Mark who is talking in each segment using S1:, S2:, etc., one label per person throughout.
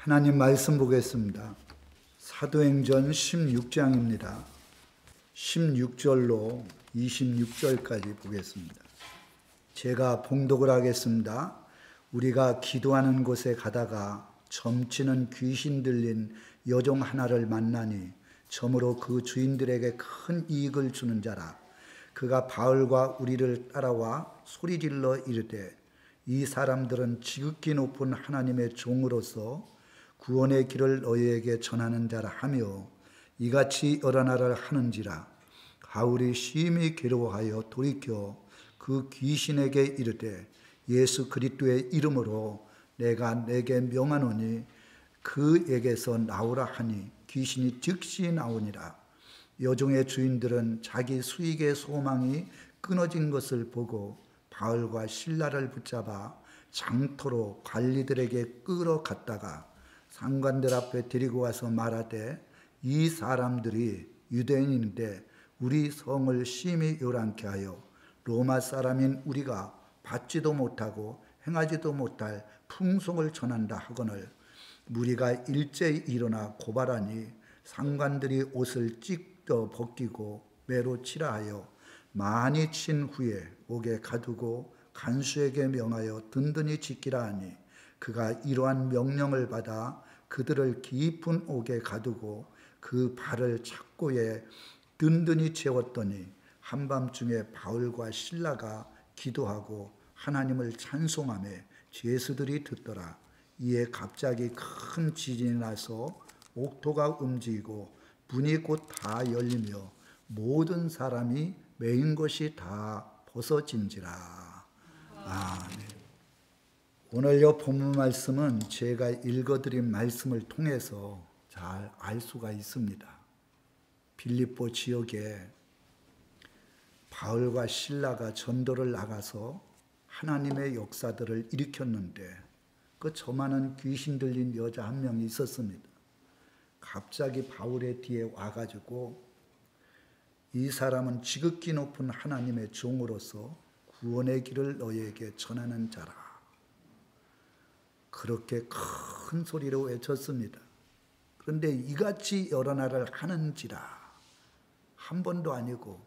S1: 하나님 말씀 보겠습니다. 사도행전 16장입니다. 16절로 26절까지 보겠습니다. 제가 봉독을 하겠습니다. 우리가 기도하는 곳에 가다가 점치는 귀신 들린 여종 하나를 만나니 점으로 그 주인들에게 큰 이익을 주는 자라. 그가 바울과 우리를 따라와 소리질러 이르되 이 사람들은 지극히 높은 하나님의 종으로서 구원의 길을 너희에게 전하는 자라 하며 이같이 여러 나라를 하는지라. 바울이 심히 괴로워하여 돌이켜 그 귀신에게 이르되 예수 그리스도의 이름으로 내가 내게 명하노니 그에게서 나오라 하니 귀신이 즉시 나오니라. 여종의 주인들은 자기 수익의 소망이 끊어진 것을 보고 바울과 실라를 붙잡아 장터로 관리들에게 끌어갔다가 상관들 앞에 데리고 와서 말하되 이 사람들이 유대인인데 우리 성을 심히 요란케 하여 로마 사람인 우리가 받지도 못하고 행하지도 못할 풍속을 전한다 하거늘 무리가 일제히 일어나 고발하니 상관들이 옷을 찢어 벗기고 매로 치라 하여 많이 친 후에 옥에 가두고 간수에게 명하여 든든히 지키라 하니 그가 이러한 명령을 받아 그들을 깊은 옥에 가두고 그 발을 착고에 든든히 채웠더니 한밤중에 바울과 실라가 기도하고 하나님을 찬송하며 죄수들이 듣더라. 이에 갑자기 큰 지진이 나서 옥토가 움직이고 문이 곧 다 열리며 모든 사람이 매인 것이 다 벗어진지라. 아멘. 오늘 이 본문 말씀은 제가 읽어드린 말씀을 통해서 잘 알 수가 있습니다. 빌립보 지역에 바울과 실라가 전도를 나가서 하나님의 역사들을 일으켰는데 그 저만한 귀신 들린 여자 한 명이 있었습니다. 갑자기 바울의 뒤에 와가지고 이 사람은 지극히 높은 하나님의 종으로서 구원의 길을 너희에게 전하는 자라. 그렇게 큰 소리로 외쳤습니다. 그런데 이같이 여러 나라를 하는지라 한 번도 아니고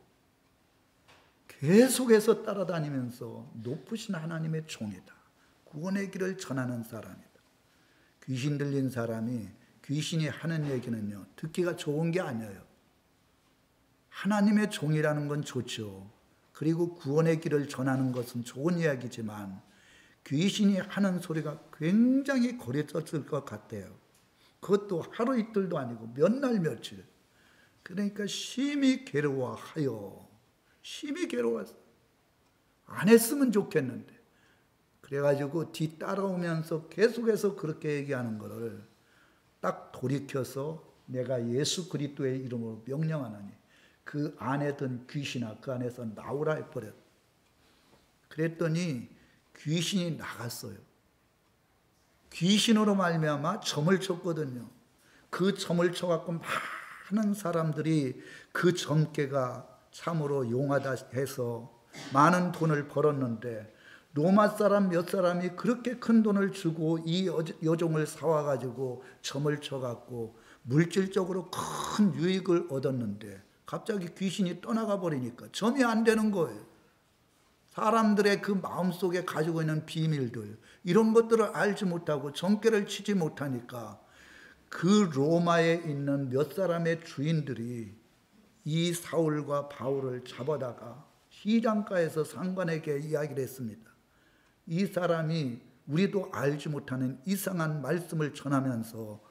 S1: 계속해서 따라다니면서 높으신 하나님의 종이다. 구원의 길을 전하는 사람이다. 귀신 들린 사람이 귀신이 하는 얘기는요, 듣기가 좋은 게 아니에요. 하나님의 종이라는 건 좋죠. 그리고 구원의 길을 전하는 것은 좋은 이야기지만 귀신이 하는 소리가 굉장히 거렸었을 것 같아요. 그것도 하루 이틀도 아니고 몇 날 며칠. 그러니까 심히 괴로워하여 심히 괴로웠어요. 안 했으면 좋겠는데. 그래가지고 뒤 따라오면서 계속해서 그렇게 얘기하는 거를 딱 돌이켜서 내가 예수 그리스도의 이름으로 명령하노니 그 안에 든 귀신아 그 안에서 나오라 해버렸어요. 그랬더니 귀신이 나갔어요. 귀신으로 말미암아 점을 쳤거든요. 그 점을 쳐갖고 많은 사람들이 그 점괘가 참으로 용하다 해서 많은 돈을 벌었는데 로마 사람 몇 사람이 그렇게 큰 돈을 주고 이 여종을 사와가지고 점을 쳐갖고 물질적으로 큰 유익을 얻었는데 갑자기 귀신이 떠나가 버리니까 점이 안 되는 거예요. 사람들의 그 마음속에 가지고 있는 비밀들 이런 것들을 알지 못하고 점괘를 치지 못하니까 그 로마에 있는 몇 사람의 주인들이 이 사울과 바울을 잡아다가 시장가에서 상관에게 이야기를 했습니다. 이 사람이 우리도 알지 못하는 이상한 말씀을 전하면서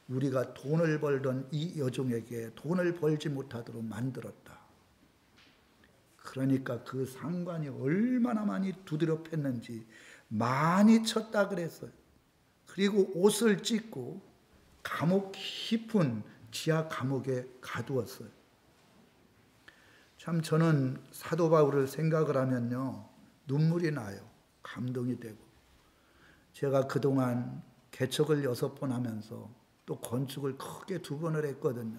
S1: 우리가 돈을 벌던 이 여종에게 돈을 벌지 못하도록 만들었다. 그러니까 그 상관이 얼마나 많이 두드려 팼는지 많이 쳤다 그랬어요. 그리고 옷을 찢고 감옥 깊은 지하 감옥에 가두었어요. 참 저는 사도 바울을 생각을 하면요 눈물이 나요. 감동이 되고. 제가 그동안 개척을 6번 하면서 또 건축을 크게 2번을 했거든요.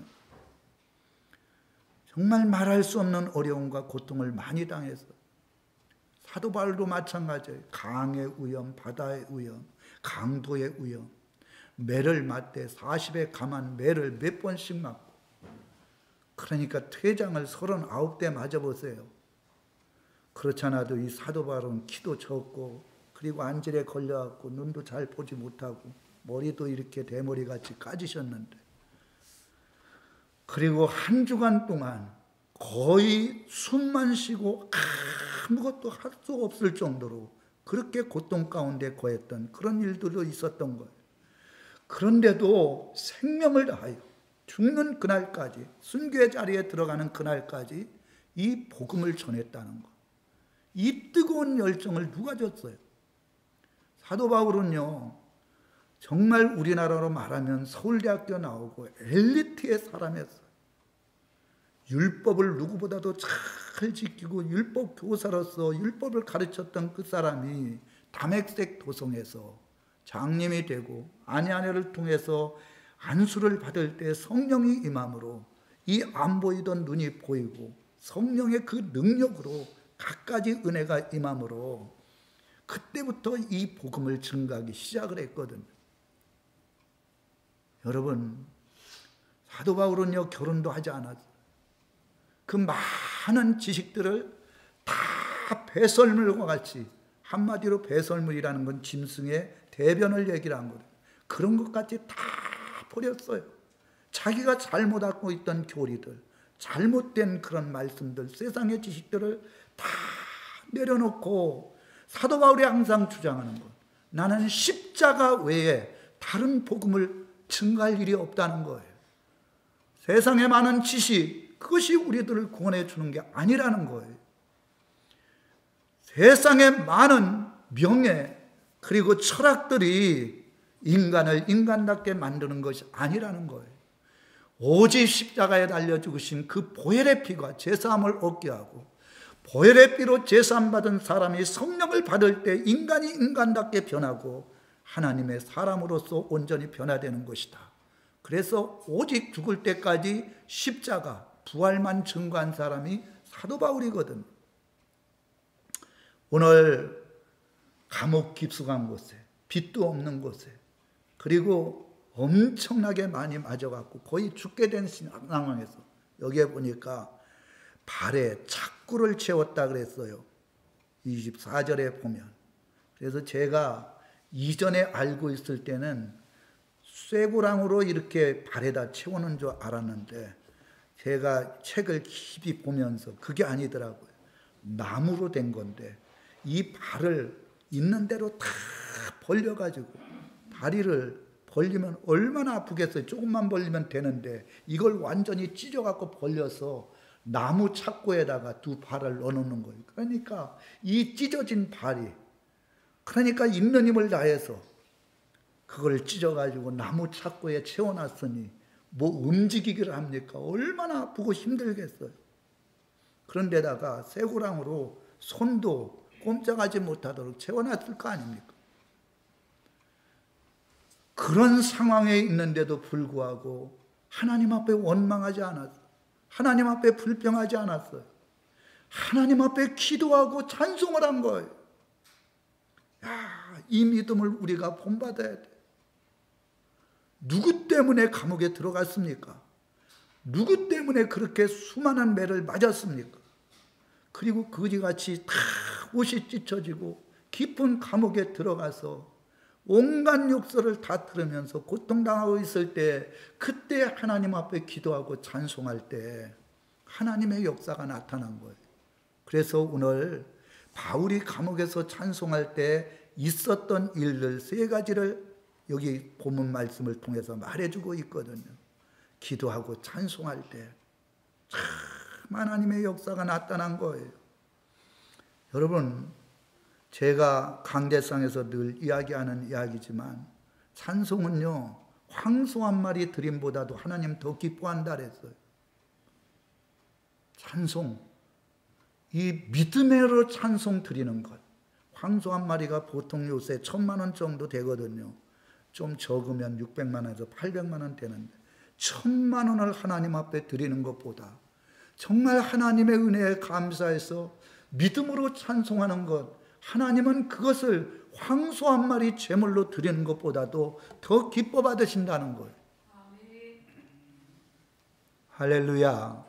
S1: 정말 말할 수 없는 어려움과 고통을 많이 당했어요. 사도 바울도 마찬가지예요. 강의 위험, 바다의 위험, 강도의 위험. 매를 맞대 40에 감한 매를 몇 번씩 맞고, 그러니까 퇴장을 39대 맞아보세요. 그렇잖아도 이 사도 바울은 키도 적고, 그리고 안질에 걸려갖고 눈도 잘 보지 못하고 머리도 이렇게 대머리같이 까지셨는데, 그리고 한 주간 동안 거의 숨만 쉬고 아무것도 할 수 없을 정도로 그렇게 고통 가운데 거했던 그런 일들도 있었던 거예요. 그런데도 생명을 다하여 죽는 그날까지, 순교의 자리에 들어가는 그날까지 이 복음을 전했다는 것. 이 뜨거운 열정을 누가 줬어요? 사도 바울은요, 정말 우리나라로 말하면 서울대학교 나오고 엘리트의 사람이었어요. 율법을 누구보다도 잘 지키고 율법 교사로서 율법을 가르쳤던 그 사람이 다메섹 도성에서 장님이 되고 아냐네를 통해서 안수를 받을 때 성령이 임함으로 이 안 보이던 눈이 보이고 성령의 그 능력으로 갖가지 은혜가 임함으로 그때부터 이 복음을 증가하기 시작을 했거든요. 여러분, 사도 바울은요, 결혼도 하지 않았어요. 그 많은 지식들을 다 배설물과 같이, 한마디로 배설물이라는 건 짐승의 대변을 얘기를 한 거예요. 그런 것 같이 다 버렸어요. 자기가 잘못 알고 있던 교리들, 잘못된 그런 말씀들, 세상의 지식들을 다 내려놓고 사도 바울이 항상 주장하는 것, 나는 십자가 외에 다른 복음을 증가할 일이 없다는 거예요. 세상에 많은 지식, 그것이 우리들을 구원해 주는 게 아니라는 거예요. 세상에 많은 명예 그리고 철학들이 인간을 인간답게 만드는 것이 아니라는 거예요. 오직 십자가에 달려 죽으신 그 보혈의 피가 제사함을 얻게 하고, 보혈의 피로 제사함 받은 사람이 성령을 받을 때 인간이 인간답게 변하고 하나님의 사람으로서 온전히 변화되는 것이다. 그래서 오직 죽을 때까지 십자가, 부활만 증거한 사람이 사도 바울이거든. 오늘 감옥 깊숙한 곳에, 빛도 없는 곳에, 그리고 엄청나게 많이 맞아갖고 거의 죽게 된 상황에서 여기에 보니까 발에 착구를 채웠다 그랬어요. 24절에 보면. 그래서 제가 이전에 알고 있을 때는 쇠고랑으로 이렇게 발에다 채우는 줄 알았는데, 제가 책을 깊이 보면서 그게 아니더라고요. 나무로 된 건데 이 발을 있는 대로 다 벌려가지고, 다리를 벌리면 얼마나 아프겠어요. 조금만 벌리면 되는데 이걸 완전히 찢어갖고 벌려서 나무 착고에다가 두 발을 넣어놓는 거예요. 그러니까 이 찢어진 발이, 그러니까 있는 힘을 다해서 그걸 찢어가지고 나무 착고에 채워놨으니 뭐 움직이기를 합니까? 얼마나 아프고 힘들겠어요. 그런데다가 쇠고랑으로 손도 꼼짝하지 못하도록 채워놨을 거 아닙니까? 그런 상황에 있는데도 불구하고 하나님 앞에 원망하지 않았어요. 하나님 앞에 불평하지 않았어요. 하나님 앞에 기도하고 찬송을 한 거예요. 야, 이 믿음을 우리가 본받아야 돼. 누구 때문에 감옥에 들어갔습니까? 누구 때문에 그렇게 수많은 매를 맞았습니까? 그리고 그지같이 다 옷이 찢어지고 깊은 감옥에 들어가서 온갖 욕설을 다 들으면서 고통당하고 있을 때, 그때 하나님 앞에 기도하고 찬송할 때 하나님의 역사가 나타난 거예요. 그래서 오늘 바울이 감옥에서 찬송할 때 있었던 일들 3가지를 여기 본문 말씀을 통해서 말해주고 있거든요. 기도하고 찬송할 때 참 하나님의 역사가 나타난 거예요. 여러분, 제가 강대상에서 늘 이야기하는 이야기지만 찬송은요, 황소 한 마리 드림보다도 하나님 더 기뻐한다 그랬어요. 찬송, 이 믿음으로 찬송 드리는 것. 황소 한 마리가 보통 요새 1,000만 원 정도 되거든요. 좀 적으면 600만 원에서 800만 원 되는데 1,000만 원을 하나님 앞에 드리는 것보다 정말 하나님의 은혜에 감사해서 믿음으로 찬송하는 것, 하나님은 그것을 황소 한 마리 제물로 드리는 것보다도 더 기뻐 받으신다는 거예요. 할렐루야.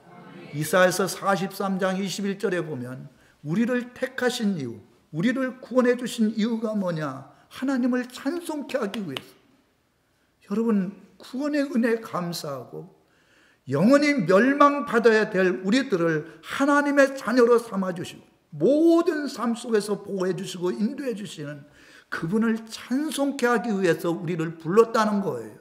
S1: 이사야서 43장 21절에 보면 우리를 택하신 이유, 우리를 구원해 주신 이유가 뭐냐? 하나님을 찬송케 하기 위해서. 여러분, 구원의 은혜에 감사하고 영원히 멸망받아야 될 우리들을 하나님의 자녀로 삼아주시고 모든 삶 속에서 보호해 주시고 인도해 주시는 그분을 찬송케 하기 위해서 우리를 불렀다는 거예요.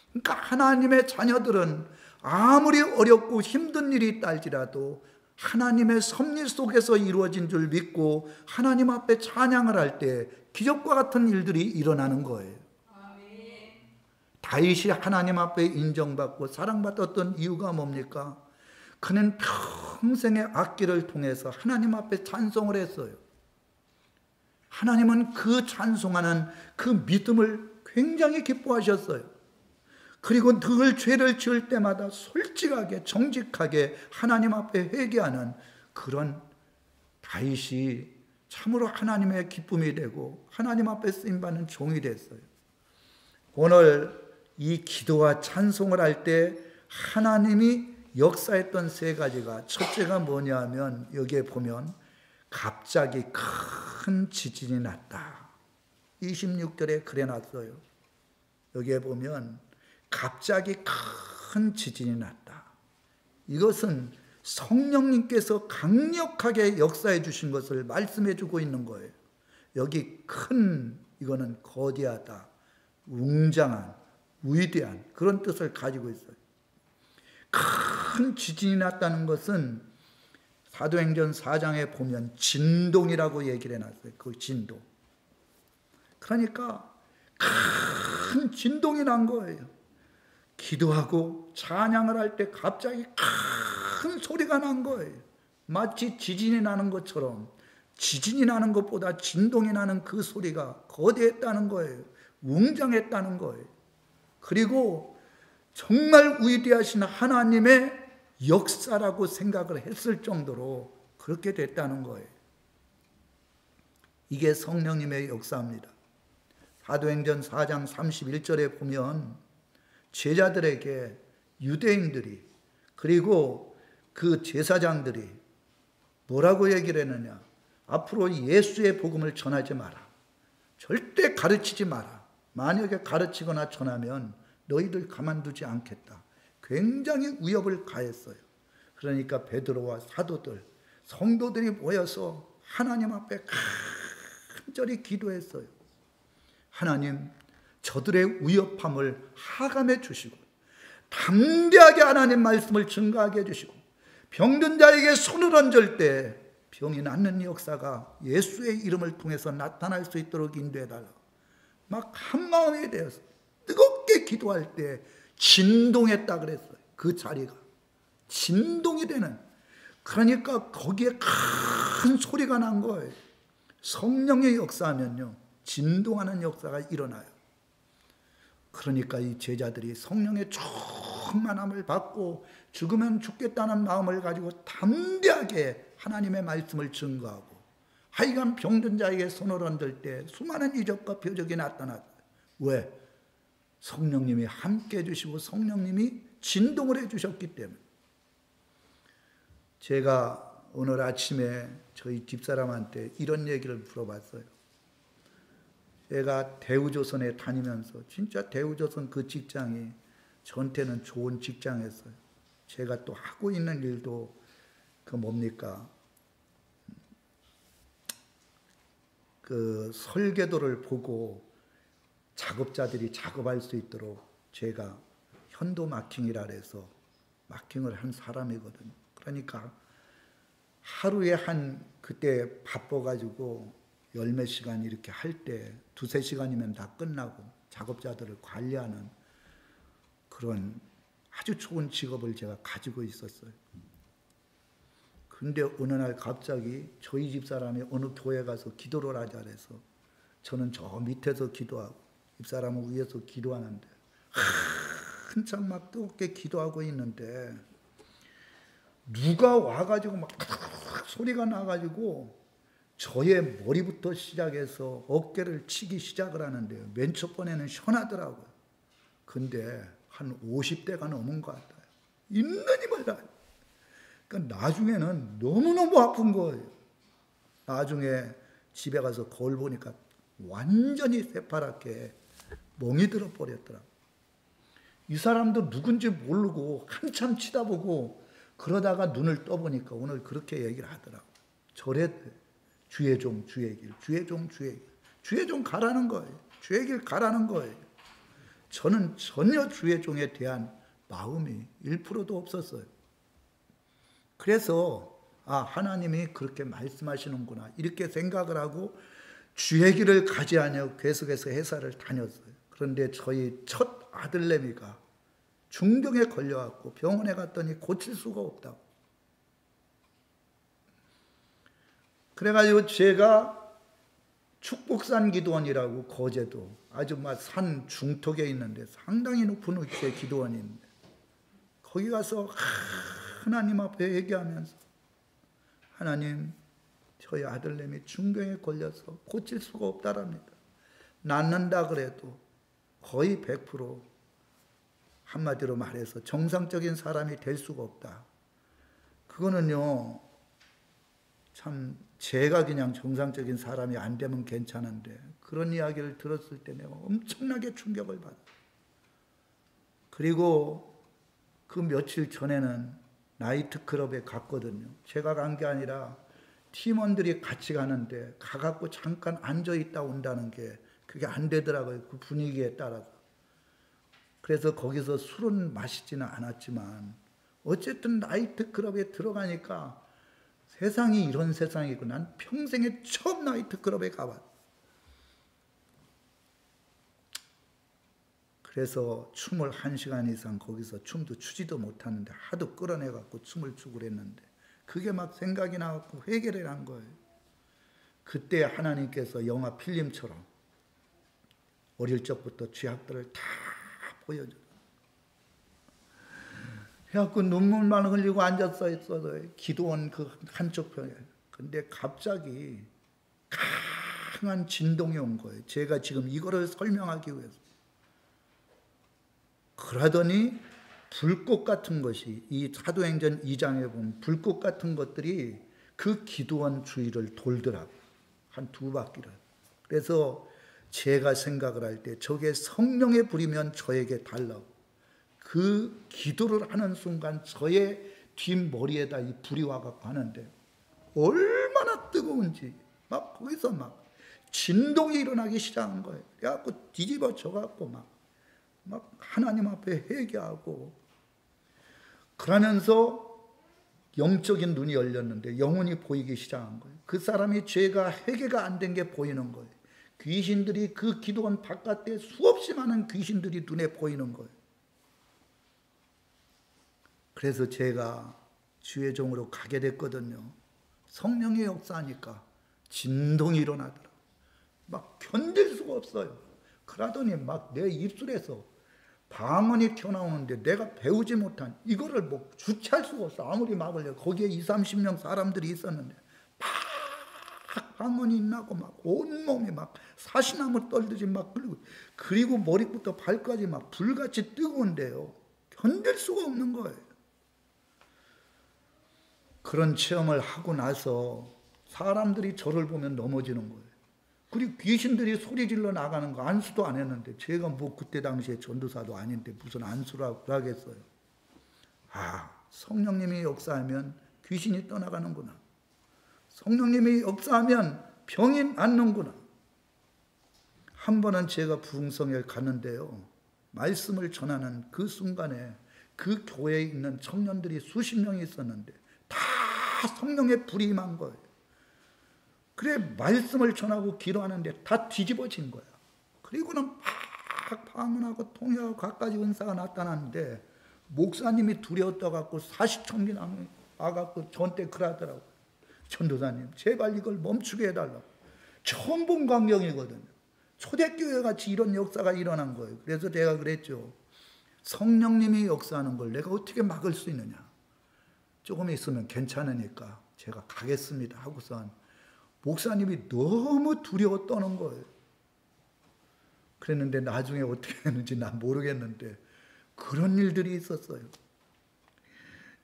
S1: 그러니까 하나님의 자녀들은 아무리 어렵고 힘든 일이 있다 할지라도 하나님의 섭리 속에서 이루어진 줄 믿고 하나님 앞에 찬양을 할 때 기적과 같은 일들이 일어나는 거예요. 다윗이 하나님 앞에 인정받고 사랑받았던 이유가 뭡니까? 그는 평생의 악기를 통해서 하나님 앞에 찬송을 했어요. 하나님은 그 찬송하는 그 믿음을 굉장히 기뻐하셨어요. 그리고 늘 죄를 지을 때마다 솔직하게 정직하게 하나님 앞에 회개하는 그런 다윗이 참으로 하나님의 기쁨이 되고 하나님 앞에 쓰임받는 종이 됐어요. 오늘 이 기도와 찬송을 할 때 하나님이 역사했던 세 가지가, 첫째가 뭐냐 하면 여기에 보면 갑자기 큰 지진이 났다. 26절에 그래 놨어요. 여기에 보면 갑자기 큰 지진이 났다. 이것은 성령님께서 강력하게 역사해 주신 것을 말씀해 주고 있는 거예요. 여기 큰, 이거는 거대하다, 웅장한, 위대한 그런 뜻을 가지고 있어요. 큰 지진이 났다는 것은 사도행전 4장에 보면 진동이라고 얘기를 해놨어요. 그 진동. 그러니까 큰 진동이 난 거예요. 기도하고 찬양을 할 때 갑자기 큰 소리가 난 거예요. 마치 지진이 나는 것처럼 지진이 나는 것보다 진동이 나는 그 소리가 거대했다는 거예요. 웅장했다는 거예요. 그리고 정말 위대하신 하나님의 역사라고 생각을 했을 정도로 그렇게 됐다는 거예요. 이게 성령님의 역사입니다. 사도행전 4장 31절에 보면 제자들에게 유대인들이 그리고 그 제사장들이 뭐라고 얘기를 했느냐? 앞으로 예수의 복음을 전하지 마라. 절대 가르치지 마라. 만약에 가르치거나 전하면 너희들 가만두지 않겠다. 굉장히 위협을 가했어요. 그러니까 베드로와 사도들, 성도들이 모여서 하나님 앞에 간절히 기도했어요. 하나님, 저들의 위협함을 하감해 주시고 담대하게 하나님 말씀을 증거하게 해주시고 병든 자에게 손을 얹을 때 병이 낫는 역사가 예수의 이름을 통해서 나타날 수 있도록 인도해달라. 막 한마음이 되어서 뜨겁게 기도할 때 진동했다 그랬어요. 그 자리가 진동이 되는, 그러니까 거기에 큰 소리가 난 거예요. 성령의 역사하면요 진동하는 역사가 일어나요. 그러니까 이 제자들이 성령의 충만함을 받고 죽으면 죽겠다는 마음을 가지고 담대하게 하나님의 말씀을 증거하고 하여간 병든 자에게 손을 얹을 때 수많은 이적과 표적이 나타났어요. 왜? 성령님이 함께 해주시고 성령님이 진동을 해주셨기 때문에. 제가 오늘 아침에 저희 집사람한테 이런 얘기를 물어봤어요. 제가 대우조선에 다니면서 진짜 대우조선 그 직장이 저한테는 좋은 직장이었어요. 제가 또 하고 있는 일도 그 뭡니까? 그 설계도를 보고 작업자들이 작업할 수 있도록 제가 현도 마킹이라 해서 마킹을 한 사람이거든요. 그러니까 하루에 그때 바빠가지고 열몇 시간 이렇게 할 때 두세 시간이면 다 끝나고 작업자들을 관리하는 그런 아주 좋은 직업을 제가 가지고 있었어요. 근데 어느 날 갑자기 저희 집사람이 어느 교회 가서 기도를 하자 그래서 저는 저 밑에서 기도하고 집사람은 위에서 기도하는데 한참 막 뜨겁게 기도하고 있는데 누가 와가지고 막 소리가 나가지고 저의 머리부터 시작해서 어깨를 치기 시작을 하는데요. 맨 첫 번에는 시원하더라고요. 근데 한 50대가 넘은 것 같아요. 있는 힘을 다. 그러니까 나중에는 너무너무 아픈 거예요. 나중에 집에 가서 거울 보니까 완전히 새파랗게 멍이 들어 버렸더라고요. 이 사람도 누군지 모르고 한참 치다보고 그러다가 눈을 떠보니까 오늘 그렇게 얘기를 하더라고요. 저랬대. 주의 종, 주의 길, 주의 종, 주의 길. 주의 종 가라는 거예요. 주의 길 가라는 거예요. 저는 전혀 주의 종에 대한 마음이 1%도 없었어요. 그래서 하나님이 그렇게 말씀하시는구나 이렇게 생각을 하고 주의 길을 가지 않으려 계속해서 회사를 다녔어요. 그런데 저희 첫 아들내미가 중병에 걸려갖고 병원에 갔더니 고칠 수가 없다고. 그래가지고 제가 축복산 기도원이라고 거제도 아주 막 산 중턱에 있는데 상당히 높은 위치에 기도원이 있는데 거기 가서 하나님 앞에 얘기하면서 하나님 저희 아들내미 중병에 걸려서 고칠 수가 없다랍니다. 낫는다 그래도 거의 100% 한마디로 말해서 정상적인 사람이 될 수가 없다. 그거는요 참 제가 그냥 정상적인 사람이 안 되면 괜찮은데 그런 이야기를 들었을 때 내가 엄청나게 충격을 받았어요. 그리고 그 며칠 전에는 나이트클럽에 갔거든요. 제가 간 게 아니라 팀원들이 같이 가는데 가갖고 잠깐 앉아있다 온다는 게 그게 안 되더라고요. 그 분위기에 따라서. 그래서 거기서 술은 마시지는 않았지만 어쨌든 나이트클럽에 들어가니까 세상이 이런 세상이고 난 평생에 처음 나이트클럽에 가봤어요. 그래서 춤을 1시간 이상 거기서 춤도 추지도 못하는데 하도 끌어내갖고 춤을 추고 그랬는데 그게 막 생각이 나갖고 회개를 한 거예요. 그때 하나님께서 영화 필름처럼 어릴 적부터 죄악들을 다 보여줘요. 그래갖고 눈물만 흘리고 앉았어요. 기도원 그 한쪽 편에. 근데 갑자기 강한 진동이 온 거예요. 제가 지금 이거를 설명하기 위해서. 그러더니 불꽃 같은 것이 이 사도행전 2장에 보면 불꽃 같은 것들이 그 기도원 주위를 돌더라고요. 한 2바퀴를. 그래서 제가 생각을 할 때 저게 성령의 불이면 저에게 달라고. 그 기도를 하는 순간 저의 뒷머리에다 이 불이 와갖고 하는데 얼마나 뜨거운지 막 거기서 막 진동이 일어나기 시작한 거예요. 그래갖고 뒤집어져갖고 막 하나님 앞에 회개하고 그러면서 영적인 눈이 열렸는데 영혼이 보이기 시작한 거예요. 그 사람이 죄가 회개가 안 된 게 보이는 거예요. 귀신들이 그 기도원 바깥에 수없이 많은 귀신들이 눈에 보이는 거예요. 그래서 제가 주의 종으로 가게 됐거든요. 성령의 역사하니까 진동이 일어나더라고요. 막 견딜 수가 없어요. 그러더니 막 내 입술에서 방언이 튀어나오는데 내가 배우지 못한 이거를 뭐 주체할 수가 없어. 아무리 막으려. 거기에 20-30명 사람들이 있었는데 막 방언이 나고 막 온몸이 막 사시나무 떨듯이 막 끌리고 그리고 머리부터 발까지 막 불같이 뜨거운데요. 견딜 수가 없는 거예요. 그런 체험을 하고 나서 사람들이 저를 보면 넘어지는 거예요. 그리고 귀신들이 소리 질러 나가는 거 안수도 안 했는데 제가 뭐 그때 당시에 전도사도 아닌데 무슨 안수라고 하겠어요. 성령님이 역사하면 귀신이 떠나가는구나. 성령님이 역사하면 병이 낫는구나. 한 번은 제가 부흥성에 갔는데요. 말씀을 전하는 그 순간에 그 교회에 있는 청년들이 수십 명이 있었는데 다 성령의 불이 임한 거예요. 그래 말씀을 전하고 기도하는데 다 뒤집어진 거야. 그리고는 막 방언하고 통역하고 갖가지 은사가 나타났는데 목사님이 두려웠다갖고 40청년 와갖고 저한테 그러더라고. 전도사님 제발 이걸 멈추게 해달라고. 처음 본 광경이거든요. 초대교회 같이 이런 역사가 일어난 거예요. 그래서 제가 그랬죠. 성령님이 역사하는 걸 내가 어떻게 막을 수 있느냐. 조금 있으면 괜찮으니까 제가 가겠습니다 하고선 목사님이 너무 두려워 떠는 거예요. 그랬는데 나중에 어떻게 했는지 난 모르겠는데 그런 일들이 있었어요.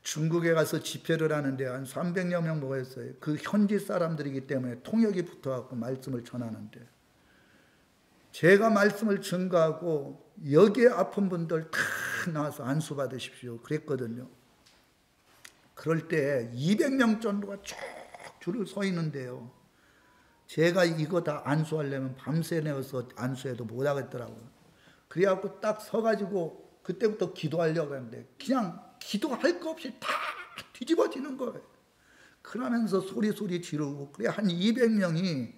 S1: 중국에 가서 집회를 하는데 한 300여 명 모였어요. 그 현지 사람들이기 때문에 통역이 붙어갖고 말씀을 전하는데 제가 말씀을 전가하고 여기에 아픈 분들 다 나와서 안수 받으십시오 그랬거든요. 그럴 때 200명 정도가 쭉 줄을 서 있는데요. 제가 이거 다 안수하려면 밤새 내어서 안수해도 못하겠더라고요. 그래갖고 딱 서가지고 그때부터 기도하려고 했는데 그냥 기도할 거 없이 다 뒤집어지는 거예요. 그러면서 소리 지르고 그래 한 200명이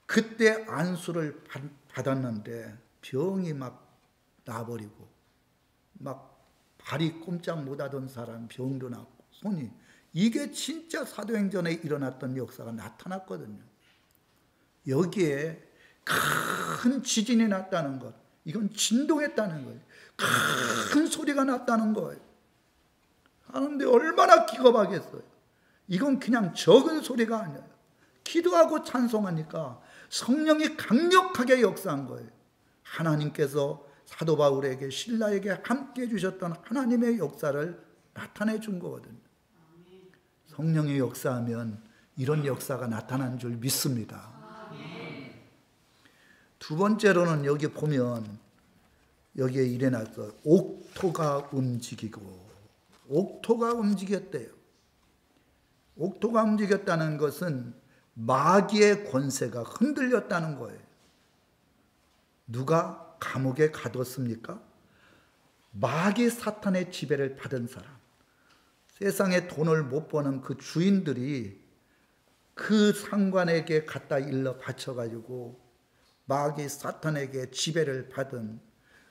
S1: 그때 안수를 받았는데 병이 막 나버리고 막 발이 꼼짝 못하던 사람 병도 났고 손이 이게 진짜 사도행전에 일어났던 역사가 나타났거든요. 여기에 큰 지진이 났다는 것, 이건 진동했다는 거예요. 큰 소리가 났다는 거예요. 하는데 얼마나 기겁하겠어요. 이건 그냥 적은 소리가 아니에요. 기도하고 찬송하니까 성령이 강력하게 역사한 거예요. 하나님께서 사도 바울에게 실라에게 함께 해주셨던 하나님의 역사를 나타내 준 거거든요. 성령이 역사하면 이런 역사가 나타난 줄 믿습니다. 두 번째로는 여기 보면 여기에 일어났어요. 옥토가 움직이고 옥토가 움직였대요. 옥토가 움직였다는 것은 마귀의 권세가 흔들렸다는 거예요. 누가 감옥에 가뒀습니까? 마귀 사탄의 지배를 받은 사람. 세상에 돈을 못 버는 그 주인들이 그 상관에게 갖다 일러 바쳐가지고 마귀 사탄에게 지배를 받은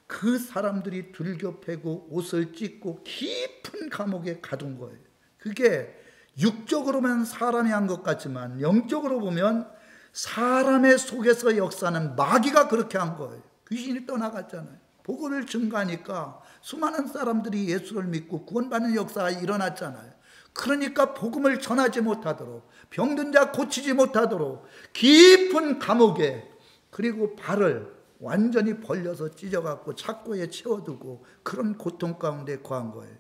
S1: 그 사람들이 들겨 패고 옷을 찢고 깊은 감옥에 가둔 거예요. 그게 육적으로 보면 사람이 한 것 같지만 영적으로 보면 사람의 속에서 역사는 마귀가 그렇게 한 거예요. 귀신이 떠나갔잖아요. 복음을 증거하니까 수많은 사람들이 예수를 믿고 구원받는 역사가 일어났잖아요. 그러니까 복음을 전하지 못하도록 병든 자 고치지 못하도록 깊은 감옥에 그리고 발을 완전히 벌려서 찢어갖고 착고에 채워두고 그런 고통 가운데 거한 거예요.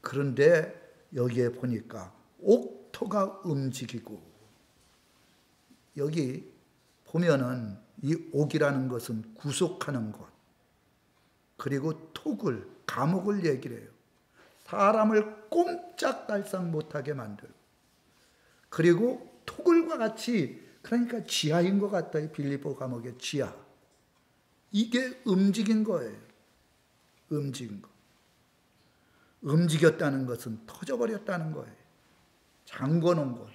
S1: 그런데 여기에 보니까 옥토가 움직이고 여기 보면은 이 옥이라는 것은 구속하는 것 그리고 톡을 감옥을 얘기를 해요. 사람을 꼼짝달싹 못하게 만들고 그리고 토굴과 같이 그러니까 지하인 것 같아요. 빌립보 감옥의 지하. 이게 움직인 거예요. 움직인 거. 움직였다는 것은 터져버렸다는 거예요. 잠궈놓은 것.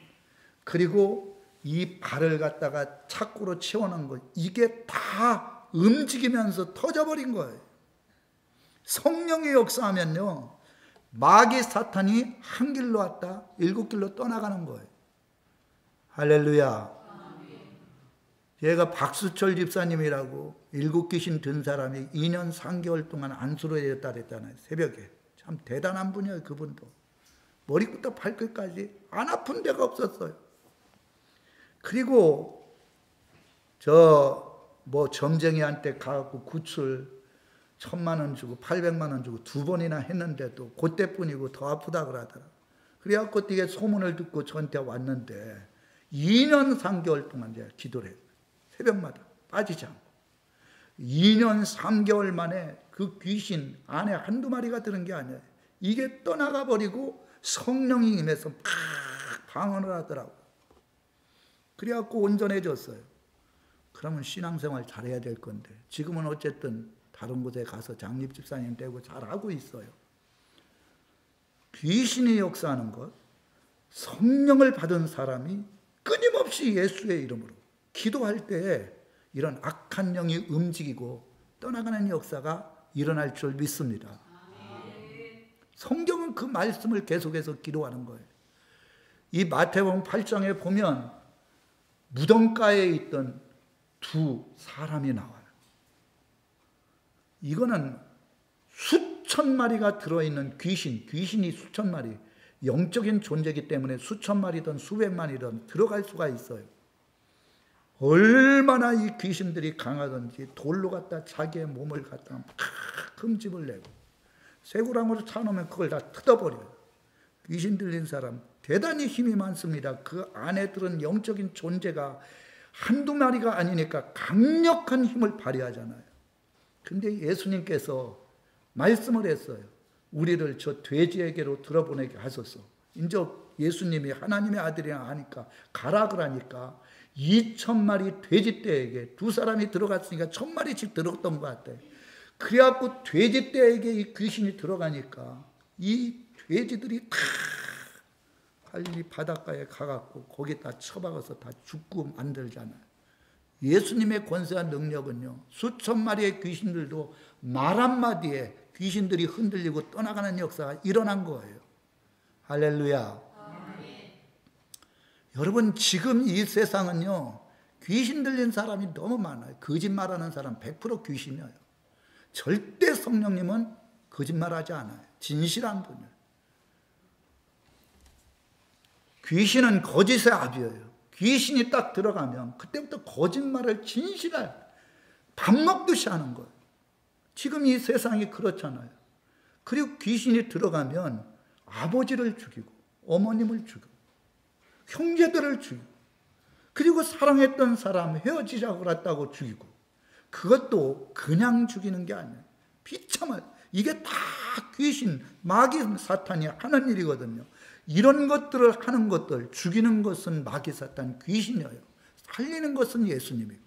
S1: 그리고 이 발을 갖다가 착고로 채워놓은 것. 이게 다 움직이면서 터져버린 거예요. 성령의 역사하면요. 마귀 사탄이 한 길로 왔다 7길로 떠나가는 거예요. 할렐루야. 얘가 박수철 집사님이라고 7귀신 든 사람이 2년 3개월 동안 안수로 되었다 그랬잖아요. 새벽에. 참 대단한 분이에요. 그분도. 머리부터 발끝까지 안 아픈 데가 없었어요. 그리고 점쟁이한테 가갖고 구출 1,000만 원 주고 800만 원 주고 2번이나 했는데도 그때뿐이고 더 아프다 그러더라. 그래갖고 이게 소문을 듣고 저한테 왔는데 2년 3개월 동안 제가 기도를 해요. 새벽마다 빠지지 않고 2년 3개월 만에 그 귀신 안에 한두 마리가 드는 게 아니에요. 이게 떠나가 버리고 성령이 임해서 막 방언을 하더라고. 그래갖고 온전해졌어요. 그러면 신앙생활 잘해야 될 건데 지금은 어쨌든 다른 곳에 가서 장립집사님 되고 잘하고 있어요. 귀신이 역사하는 것, 성령을 받은 사람이 끊임없이 예수의 이름으로 기도할 때에 이런 악한 영이 움직이고 떠나가는 역사가 일어날 줄 믿습니다. 성경은 그 말씀을 계속해서 기도하는 거예요. 이 마태복음 8장에 보면 무덤가에 있던 2 사람이 나와요. 이거는 수천 마리가 들어있는 귀신이 수천 마리, 영적인 존재이기 때문에 수천 마리든 수백만이든 들어갈 수가 있어요. 얼마나 이 귀신들이 강하던지 돌로 갖다 자기의 몸을 갖다 막 흠집을 내고 쇠고랑으로 차놓으면 그걸 다 뜯어버려요. 귀신 들린 사람 대단히 힘이 많습니다. 그 안에 들은 영적인 존재가 한두 마리가 아니니까 강력한 힘을 발휘하잖아요. 근데 예수님께서 말씀을 했어요. 우리를 저 돼지에게로 들어보내게 하소서. 이제 예수님이 하나님의 아들이라 하니까 가라 그러니까 2,000마리 돼지떼에게 두 사람이 들어갔으니까 1,000마리씩 들어갔던 것 같아요. 그래갖고 돼지떼에게 이 귀신이 들어가니까 이 돼지들이 다 빨리 바닷가에 가갖고 거기다 처박아서 다 죽고 만들잖아요. 예수님의 권세와 능력은요, 수천 마리의 귀신들도 말 한마디에 귀신들이 흔들리고 떠나가는 역사가 일어난 거예요. 할렐루야. 여러분, 지금 이 세상은요, 귀신 들린 사람이 너무 많아요. 거짓말하는 사람 100% 귀신이에요. 절대 성령님은 거짓말하지 않아요. 진실한 분이에요. 귀신은 거짓의 아비예요. 귀신이 딱 들어가면 그때부터 거짓말을 진실할 밥 먹듯이 하는 거예요. 지금 이 세상이 그렇잖아요. 그리고 귀신이 들어가면 아버지를 죽이고 어머님을 죽이고 형제들을 죽이고 그리고 사랑했던 사람 헤어지자고 했다고 죽이고 그것도 그냥 죽이는 게 아니에요. 비참한 이게 다 귀신 마귀 사탄이 하는 일이거든요. 이런 것들을 하는 것들 죽이는 것은 마귀 사탄 귀신이에요. 살리는 것은 예수님이고.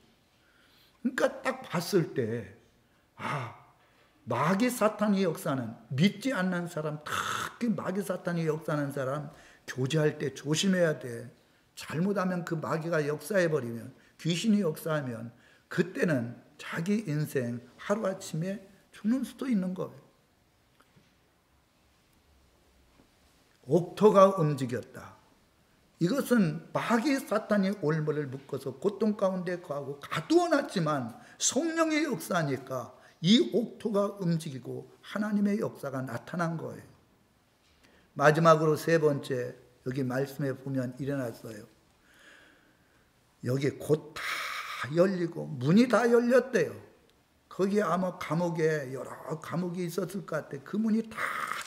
S1: 그러니까 딱 봤을 때 마귀 사탄의 역사는 믿지 않는 사람, 특히 마귀 사탄의 역사하는 사람 교제할 때 조심해야 돼. 잘못하면 그 마귀가 역사해버리면 귀신이 역사하면 그때는 자기 인생 하루아침에 죽는 수도 있는 거예요. 옥토가 움직였다. 이것은 마귀 사탄이 올무를 묶어서 고통 가운데 거하고 가두어놨지만 성령의 역사니까 이 옥토가 움직이고 하나님의 역사가 나타난 거예요. 마지막으로 세 번째, 여기 말씀에 보면 일어났어요. 여기 곧 다 열리고 문이 다 열렸대요. 거기에 아마 감옥에 여러 감옥이 있었을 것 같아. 그 문이 다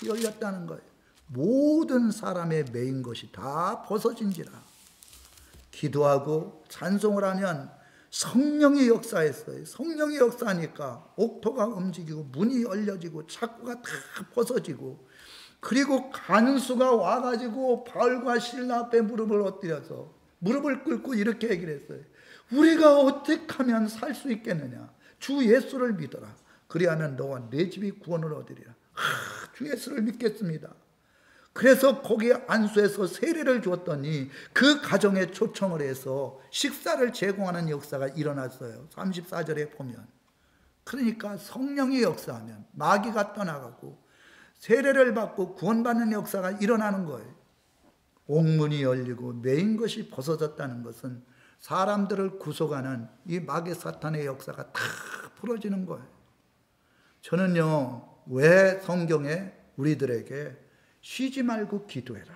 S1: 열렸다는 거예요. 모든 사람의 매인 것이 다 벗어진지라. 기도하고 찬송을 하면 성령이 역사했어요. 성령이 역사하니까 옥토가 움직이고 문이 열려지고 창고가 다 벗어지고 그리고 간수가 와가지고 바울과 실라 앞에 무릎을 엎드려서 무릎을 꿇고 이렇게 얘기를 했어요. 우리가 어떻게 하면 살 수 있겠느냐. 주 예수를 믿어라. 그리하면 너와 내 집이 구원을 얻으리라. 주 예수를 믿겠습니다. 그래서 거기에 안수해서 세례를 줬더니 그 가정에 초청을 해서 식사를 제공하는 역사가 일어났어요. 34절에 보면. 그러니까 성령이 역사하면 마귀가 떠나가고 세례를 받고 구원받는 역사가 일어나는 거예요. 옥문이 열리고 매인 것이 벗어졌다는 것은 사람들을 구속하는 이 마귀 사탄의 역사가 다 풀어지는 거예요. 저는요, 왜 성경에 우리들에게 쉬지 말고 기도해라.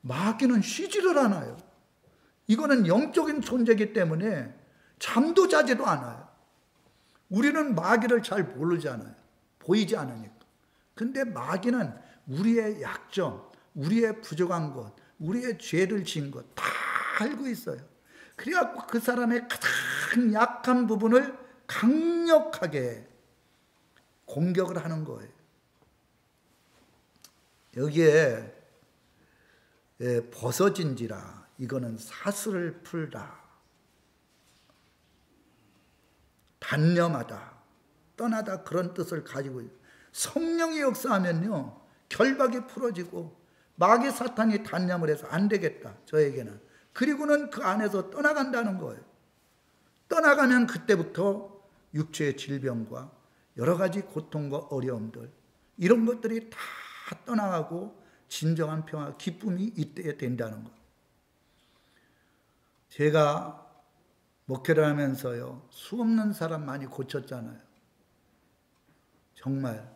S1: 마귀는 쉬지를 않아요. 이거는 영적인 존재이기 때문에 잠도 자지도 않아요. 우리는 마귀를 잘 모르잖아요. 보이지 않으니까. 근데 마귀는 우리의 약점, 우리의 부족한 것, 우리의 죄를 지은 것 다 알고 있어요. 그래갖고 그 사람의 가장 약한 부분을 강력하게 공격을 하는 거예요. 여기에 벗어진지라 이거는 사슬을 풀다, 단념하다, 떠나다 그런 뜻을 가지고 있어요. 성령이 역사하면요 결박이 풀어지고 마귀 사탄이 단념을 해서 안 되겠다 저에게는. 그리고는 그 안에서 떠나간다는 거예요. 떠나가면 그때부터 육체의 질병과 여러 가지 고통과 어려움들 이런 것들이 다 떠나가고 진정한 평화, 기쁨이 이때에 된다는 것. 제가 목회를 하면서요 수없는 사람 많이 고쳤잖아요. 정말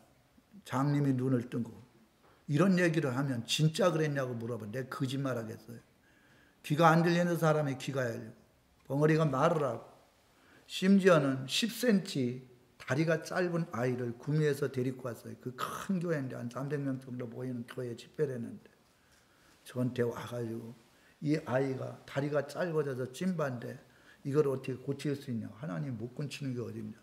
S1: 장님이 눈을 뜨고 이런 얘기를 하면 진짜 그랬냐고 물어봐. 내가 거짓말 하겠어요. 귀가 안 들리는 사람이 귀가 열리고 벙어리가 말을 하고, 심지어는 10cm 다리가 짧은 아이를 구미에서 데리고 왔어요. 그 큰 교회인데 한 300명 정도 모이는 교회에 집회를 했는데 저한테 와가지고 이 아이가 다리가 짧아져서 찐반데 이걸 어떻게 고칠 수 있냐. 하나님 못 고치는 게 어딨냐.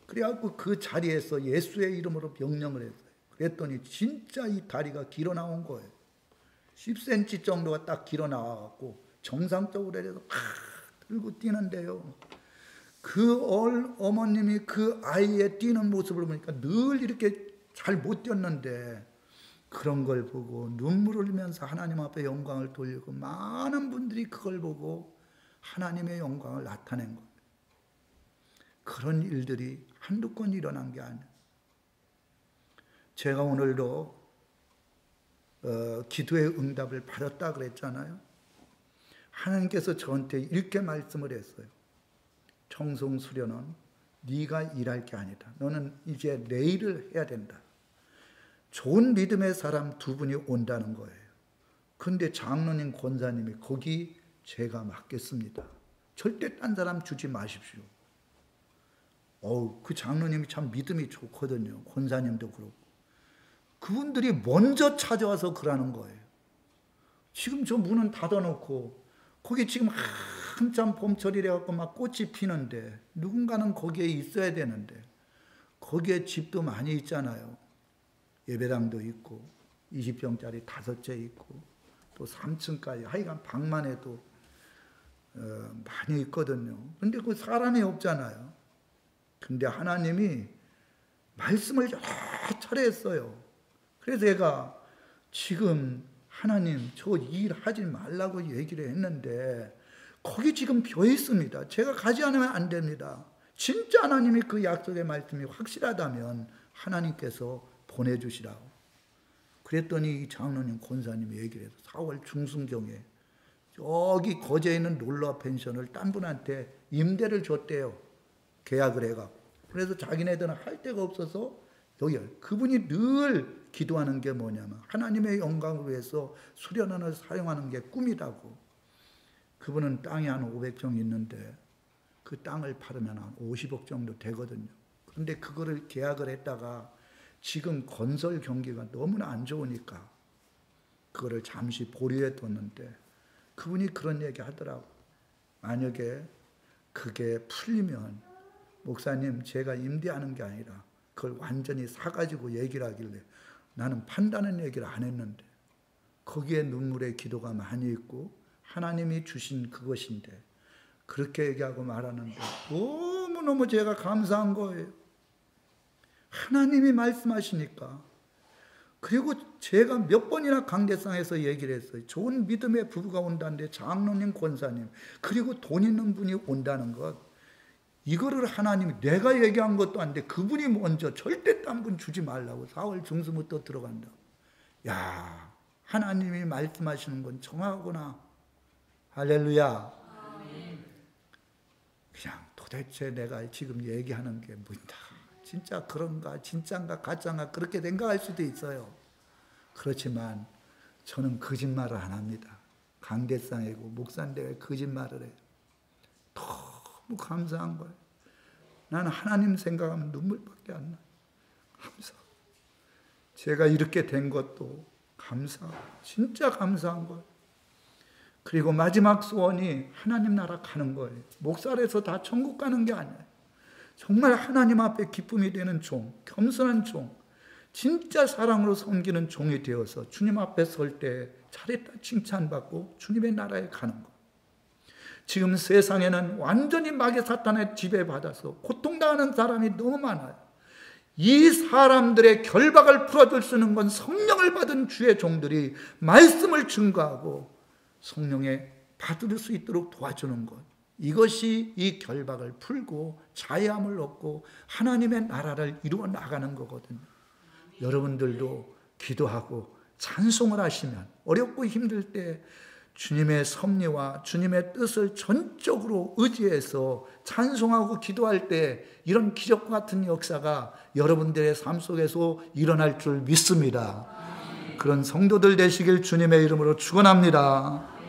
S1: 그래갖고 그 자리에서 예수의 이름으로 명령을 했어요. 그랬더니 진짜 이 다리가 길어 나온 거예요. 10cm 정도가 딱 길어 나와갖고 정상적으로 해서 팍 들고 뛰는데요. 그 어머님이 그 아이의 뛰는 모습을 보니까 늘 이렇게 잘 못 뛰었는데 그런 걸 보고 눈물을 흘리면서 하나님 앞에 영광을 돌리고 많은 분들이 그걸 보고 하나님의 영광을 나타낸 거예요. 그런 일들이 한두 건 일어난 게 아니에요. 제가 오늘도 기도의 응답을 받았다 그랬잖아요. 하나님께서 저한테 이렇게 말씀을 했어요. 청송 수련은 네가 일할 게 아니다. 너는 이제 내 일을 해야 된다. 좋은 믿음의 사람 두 분이 온다는 거예요. 근데 장로님, 권사님이 거기 제가 맡겠습니다. 절대 딴 사람 주지 마십시오. 그 장로님이 참 믿음이 좋거든요. 권사님도 그렇고. 그분들이 먼저 찾아와서 그러는 거예요. 지금 저 문은 닫아놓고 거기 지금 한참 봄철이라 갖고 막 꽃이 피는데 누군가는 거기에 있어야 되는데 거기에 집도 많이 있잖아요. 예배당도 있고 20평짜리 5채 있고 또 3층까지 하여간 방만 해도 많이 있거든요. 근데 그 사람이 없잖아요. 근데 하나님이 말씀을 여러 차례 했어요. 그래서 제가 지금 하나님 저 일 하지 말라고 얘기를 했는데 거기 지금 벼 있습니다. 제가 가지 않으면 안 됩니다. 진짜 하나님이 그 약속의 말씀이 확실하다면 하나님께서 보내주시라고. 그랬더니 이 장로님 권사님이 얘기를 해서 4월 중순경에 저기 거제에 있는 롤러 펜션을 딴 분한테 임대를 줬대요. 계약을 해갖고. 그래서 자기네들은 할 데가 없어서 여기 그분이 늘 기도하는 게 뭐냐면 하나님의 영광을 위해서 수련원을 사용하는 게 꿈이라고. 그분은 땅이 한 500평 있는데 그 땅을 팔으면 한 50억 정도 되거든요. 그런데 그거를 계약을 했다가 지금 건설 경기가 너무나 안 좋으니까 그거를 잠시 보류해 뒀는데 그분이 그런 얘기 하더라고. 만약에 그게 풀리면 목사님 제가 임대하는 게 아니라 그걸 완전히 사가지고 얘기를 하길래 나는 판다는 얘기를 안 했는데 거기에 눈물의 기도가 많이 있고 하나님이 주신 그것인데 그렇게 얘기하고 말하는데 너무너무 제가 감사한 거예요. 하나님이 말씀하시니까. 그리고 제가 몇 번이나 강대상에서 얘기를 했어요. 좋은 믿음의 부부가 온다는데 장로님, 권사님 그리고 돈 있는 분이 온다는 것, 이거를 하나님이 내가 얘기한 것도 아닌데 그분이 먼저 절대 딴 분 주지 말라고 4월 중순부터 들어간다고. 야, 하나님이 말씀하시는 건 정하구나. 할렐루야. 그냥 도대체 내가 지금 얘기하는 게 뭐다. 진짜 그런가, 진짜인가, 가짜인가 그렇게 생각할 수도 있어요. 그렇지만 저는 거짓말을 안 합니다. 강대상이고 목사인데 거짓말을 해요. 너무 감사한 거예요. 나는 하나님 생각하면 눈물밖에 안 나요. 감사. 제가 이렇게 된 것도 감사하고 진짜 감사한 거예요. 그리고 마지막 소원이 하나님 나라 가는 거예요. 목살에서 다 천국 가는 게 아니에요. 정말 하나님 앞에 기쁨이 되는 종, 겸손한 종, 진짜 사랑으로 섬기는 종이 되어서 주님 앞에 설 때 잘했다 칭찬받고 주님의 나라에 가는 것. 지금 세상에는 완전히 마귀 사탄의 지배받아서 고통당하는 사람이 너무 많아요. 이 사람들의 결박을 풀어줄 수 있는 건 성령을 받은 주의 종들이 말씀을 증거하고 성령에 받을 수 있도록 도와주는 것. 이것이 이 결박을 풀고 자유함을 얻고 하나님의 나라를 이루어 나가는 거거든요. 여러분들도 기도하고 찬송을 하시면 어렵고 힘들 때 주님의 섭리와 주님의 뜻을 전적으로 의지해서 찬송하고 기도할 때 이런 기적과 같은 역사가 여러분들의 삶 속에서 일어날 줄 믿습니다. 그런 성도들 되시길 주님의 이름으로 축원합니다.